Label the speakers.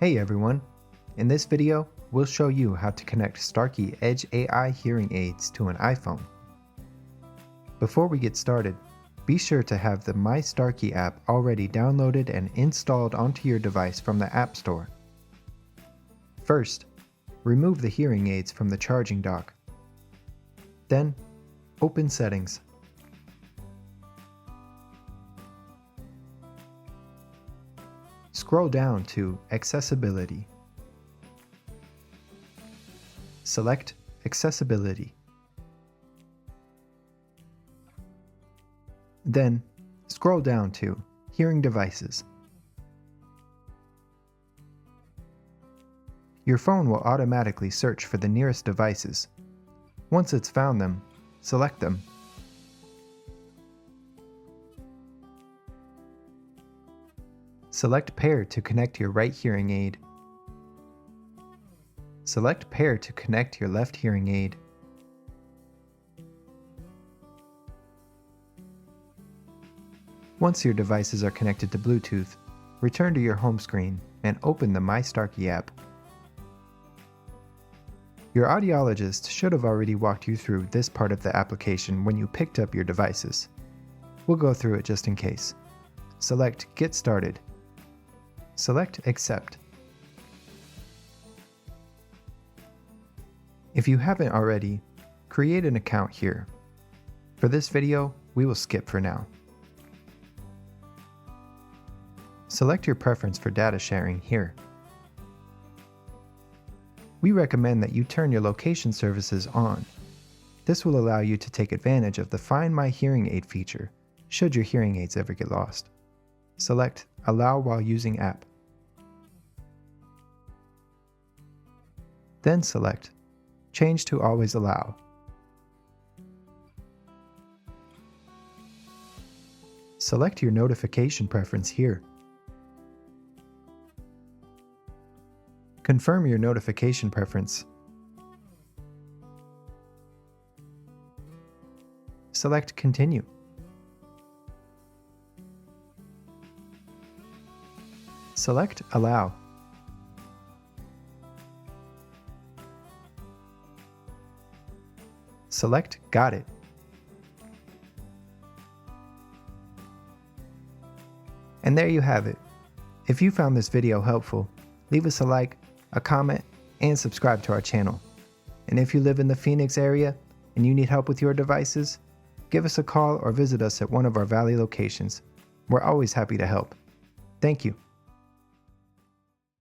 Speaker 1: Hey everyone! In this video, we'll show you how to connect Starkey Edge AI hearing aids to an iPhone. Before we get started, be sure to have the My Starkey app already downloaded and installed onto your device from the App Store. First, remove the hearing aids from the charging dock. Then, open Settings. Scroll down to Accessibility. Select Accessibility. Then, scroll down to Hearing Devices. Your phone will automatically search for the nearest devices. Once it's found them, select them. Select Pair to connect your right hearing aid. Select Pair to connect your left hearing aid. Once your devices are connected to Bluetooth, return to your home screen and open the My Starkey app. Your audiologist should have already walked you through this part of the application when you picked up your devices. We'll go through it just in case. Select Get Started. Select Accept. If you haven't already, create an account here. For this video, we will skip for now. Select your preference for data sharing here. We recommend that you turn your location services on. This will allow you to take advantage of the Find My Hearing Aid feature, should your hearing aids ever get lost. Select Allow while using app. Then select Change to Always Allow. Select your notification preference here. Confirm your notification preference. Select Continue. Select Allow. Select Got It. And there you have it. If you found this video helpful, leave us a like, a comment, and subscribe to our channel. And if you live in the Phoenix area and you need help with your devices, give us a call or visit us at one of our Valley locations. We're always happy to help. Thank you.